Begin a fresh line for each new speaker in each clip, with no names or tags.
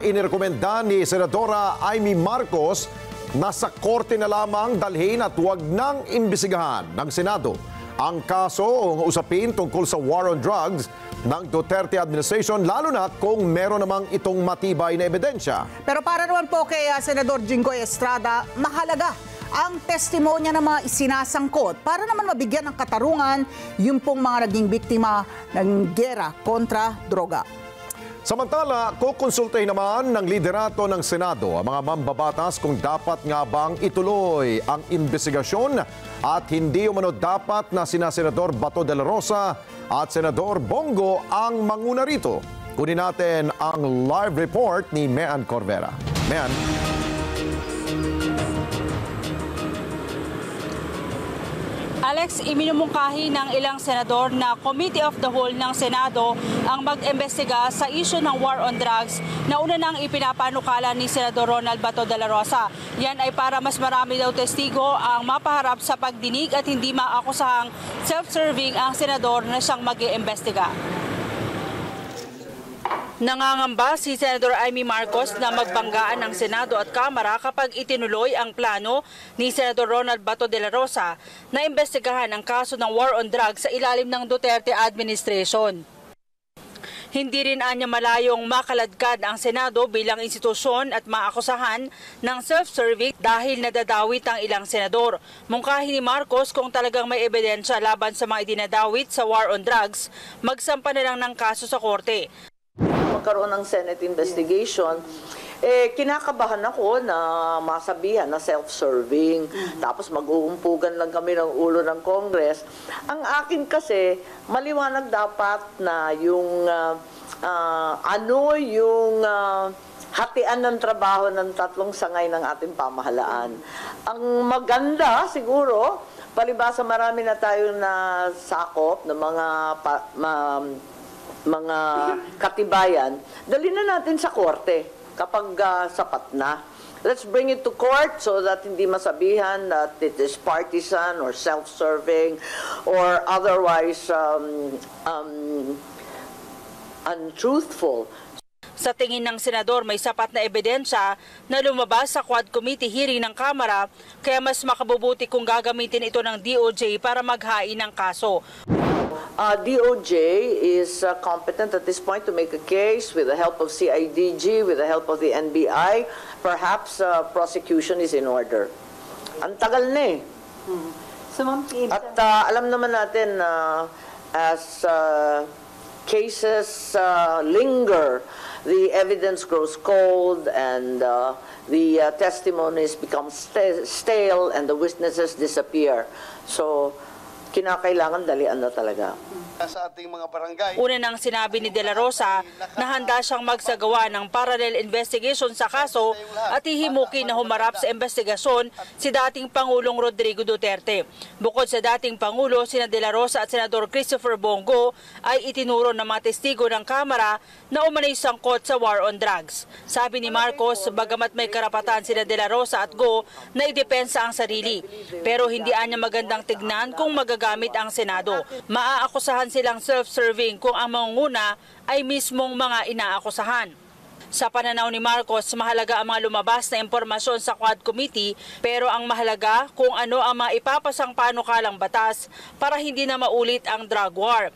Inirekomenda ni Senadora Amy Marcos na sa korte na lamang dalhin at huwag nang imbestigahan ng Senado ang kaso o usapin tungkol sa war on drugs ng Duterte administration, lalo na kung meron namang itong matibay na ebidensya.
Pero para naman po kay Senador Jinggoy Estrada, mahalaga ang testimonya ng mga isinasangkot para naman mabigyan ng katarungan yung pong mga naging biktima ng giyera kontra droga.
Samantala, kukonsultahin naman ng liderato ng Senado ang mga mambabatas kung dapat nga bang ituloy ang investigasyon at hindi umano dapat na sina Senador Bato de la Rosa at Senador Bongo ang manguna rito. Kunin natin ang live report ni Mean Corvera. Mean.
Alex, iminumungkahi ng ilang senador na Committee of the Whole ng Senado ang mag-imbestiga sa issue ng war on drugs na una nang ipinapanukala ni Senador Ronald Bato de la Rosa. Yan ay para mas marami daw testigo ang mapaharap sa pagdinig at hindi maakusahang self-serving ang senador na siyang mag-iimbestiga. Nangangamba si Senador Amy Marcos na magbanggaan ng Senado at Kamara kapag itinuloy ang plano ni Senador Ronald Bato de la Rosa na imbestigahan ang kaso ng war on drugs sa ilalim ng Duterte administration. Hindi rin anya malayong makaladkad ang Senado bilang institusyon at maakusahan ng self-serving dahil nadadawit ang ilang senador. Mungkahi ni Marcos kung talagang may ebidensya laban sa mga idinadawit sa war on drugs, magsampa na lang ng kaso sa korte.
Magkaroon ng Senate investigation, kinakabahan ako na masabihan na self-serving. Tapos mag-uumpugan lang kami ng ulo ng Congress. Ang akin kasi, maliwanag dapat na yung hatian ng trabaho ng tatlong sangay ng ating pamahalaan. Ang maganda siguro, palibasa marami na tayong nasakop ng mga katibayan, dalhin na natin sa korte kapag sapat na. Let's bring it to court so that hindi masabihan that it is partisan or self-serving or otherwise untruthful.
Sa tingin ng senador, may sapat na ebidensya na lumabas sa Quad Committee hearing ng Kamara, kaya mas makabubuti kung gagamitin ito ng DOJ para maghain ng kaso.
DOJ is competent at this point to make a case with the help of CIDG, with the help of the NBI. Perhaps prosecution is in order. Ang tagal na eh. At alam naman natin as cases linger, the evidence grows cold and the testimonies become stale and the witnesses disappear. So, kinakailangan dalian na talaga.
Sa ating mga barangay.
Una nang sinabi ni De La Rosa na handa siyang magsagawa ng parallel investigation sa kaso at hihimukin na humarap sa investigasyon si dating Pangulong Rodrigo Duterte. Bukod sa dating Pangulo, sina De La Rosa at Senador Christopher Bongo ay itinuro ng mga testigo ng Kamara na umanay sangkot sa war on drugs. Sabi ni Marcos, bagamat may karapatan sina De La Rosa at Go na idepensa ang sarili, pero hindi anya magandang tignan kung magagamit ang Senado. Maaakusahan silang self-serving kung ang mangunguna ay mismong mga inaakusahan. Sa pananaw ni Marcos, mahalaga ang mga lumabas na impormasyon sa Quad Committee, pero ang mahalaga kung ano ang maipapasang panukalang batas para hindi na maulit ang drug war.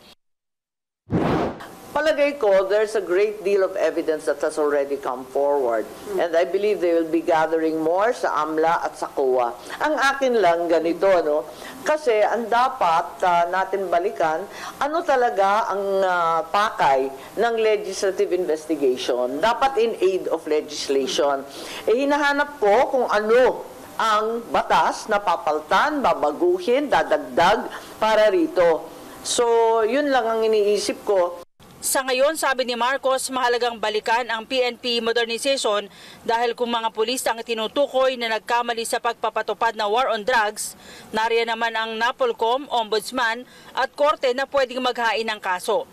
Palagay ko, there's a great deal of evidence that has already come forward. And I believe they will be gathering more sa AMLA at sa COA. Ang akin lang ganito, no? Kasi ang dapat natin balikan, ano talaga ang pakay ng legislative investigation. Dapat in aid of legislation. Hinahanap ko kung ano ang batas na papaltan, babaguhin, dadagdag para rito. So, yun lang ang iniisip ko.
Sa ngayon, sabi ni Marcos, mahalagang balikan ang PNP modernization dahil kung mga pulis ang tinutukoy na nagkamali sa pagpapatupad na war on drugs, nariyan naman ang NAPOLCOM, Ombudsman at Korte na pwedeng maghain ng kaso.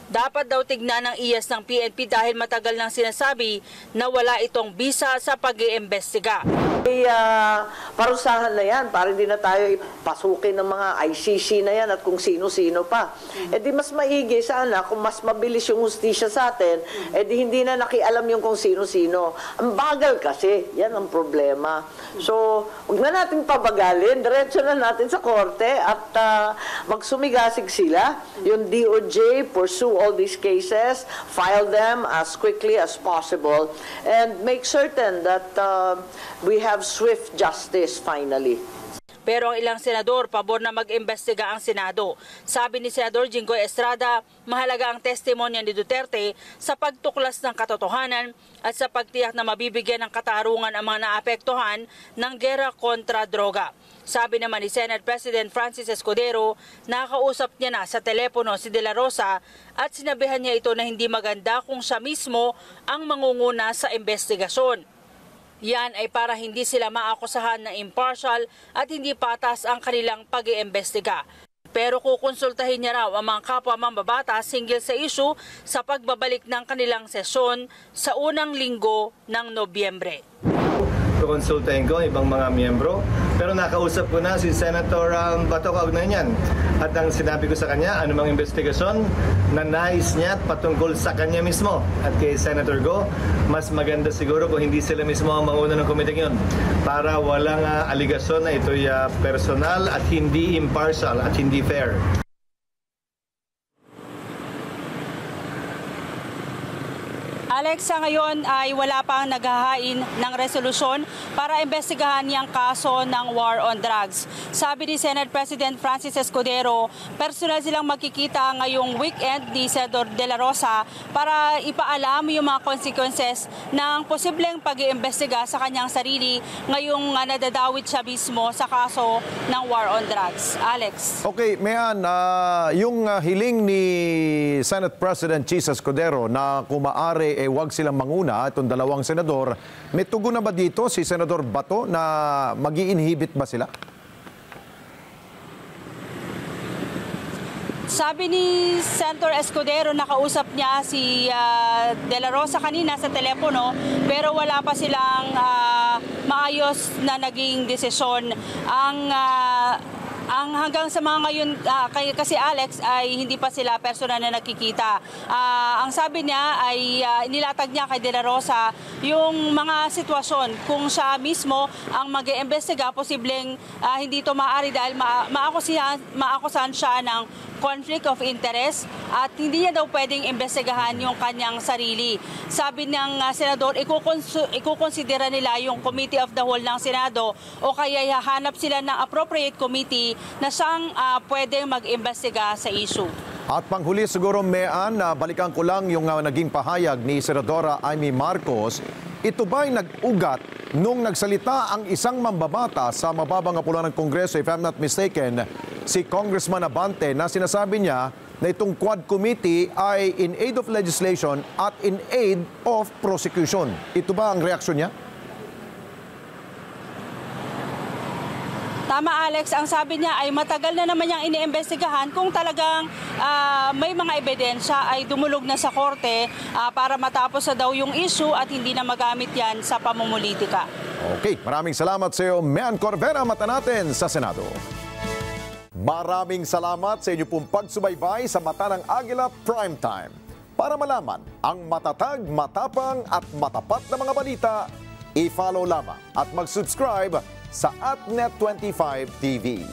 Dapat daw tignan ng IAS ng PNP dahil matagal nang sinasabi na wala itong bisa sa pag-iimbestiga.
Parusahan na yan, para hindi na tayo ipasukin ng mga ICC na yan at kung sino-sino pa. Di mas maigi sana kung mas mabilis yung hustisya sa atin, di hindi na nakialam yung kung sino-sino. Ang bagal kasi, yan ang problema. So, huwag na natin pabagalin, diretso na natin sa korte at magsumigasig sila. Yung DOJ, pursue all these cases, file them as quickly as possible, and make certain that we have swift justice finally.
Pero ang ilang senador, pabor na mag-imbestiga ang Senado. Sabi ni Senador Jinggoy Estrada, mahalaga ang testimonya ni Duterte sa pagtuklas ng katotohanan at sa pagtiyak na mabibigyan ng katarungan ang mga naapektuhan ng gera kontra droga. Sabi naman ni Senate President Francis Escudero, nakakausap niya na sa telepono si De La Rosa at sinabihan niya ito na hindi maganda kung siya mismo ang mangunguna sa investigasyon. Yan ay para hindi sila maakusahan na impartial at hindi patas ang kanilang pag-iimbestiga. Pero kukonsultahin niya raw ang mga kapwa mambabatas hinggil sa issue sa pagbabalik ng kanilang sesyon sa unang linggo ng Nobyembre.
Kukonsultahin ko ibang mga miyembro, pero nakausap ko na si Senator Bato kaugnay niyan. At ang sinabi ko sa kanya, anumang investigasyon na nais niya patungkol sa kanya mismo. At kay Senator Go, mas maganda siguro kung hindi sila mismo ang manguna ng komiteng yun para walang aligasyon na ito'y personal at hindi impartial at hindi fair.
Alex, sa ngayon ay wala pang naghahain ng resolusyon para imbestigahan niyang kaso ng war on drugs. Sabi ni Senate President Francis Escudero, personal silang magkikita ngayong weekend ni Senador De La Rosa para ipaalam yung mga consequences ng posibleng pag-iimbestiga sa kanyang sarili ngayong nadadawit siya mismo sa kaso ng war on drugs. Alex.
Okay, Mayan, yung hiling ni Senate President Chis Escudero na kung maaari huwag silang manguna, itong dalawang senador, may tugon na ba dito si Senador Bato na mag-i-inhibit ba sila?
Sabi ni Senator Escudero, nakausap niya si De La Rosa kanina sa telepono, pero wala pa silang maayos na naging desisyon. Ang hanggang sa mga ngayon, kasi Alex, ay hindi pa sila personal na nakikita. Ang sabi niya ay nilatag niya kay De La Rosa yung mga sitwasyon kung siya mismo ang mag-iimbestiga, posibleng hindi ito maaari dahil maakusahan siya ng conflict of interest at hindi niya daw pwedeng imbestigahan yung kanyang sarili. Sabi ng senador, ikukonsidera nila yung Committee of the Whole ng Senado o kaya hahanap sila ng appropriate committee na siyang pwedeng mag-imbestiga sa issue.
At panghuli siguro, Mayan, balikan ko lang yung naging pahayag ni Senadora Amy Marcos. Ito ba'y nag-ugat nung nagsalita ang isang mambabata sa mababang hapunan ng Kongreso, if I'm not mistaken, si Congressman Abante, na sinasabi niya na itong Quad Committee ay in aid of legislation at in aid of prosecution. Ito ba ang reaksyon niya?
Tama, Alex, ang sabi niya ay matagal na naman niyang iniimbestigahan kung talagang may mga ebidensya ay dumulog na sa korte para matapos na daw yung issue at hindi na magamit yan sa pamumulitika.
Okay, maraming salamat sa iyo, Mayan Corvera, mata natin sa Senado. Maraming salamat sa inyo pong pagsubaybay sa Mata ng Agila Primetime. Para malaman ang matatag, matapang at matapat na mga balita, i-follow lamang at mag-subscribe sa @Net25 TV.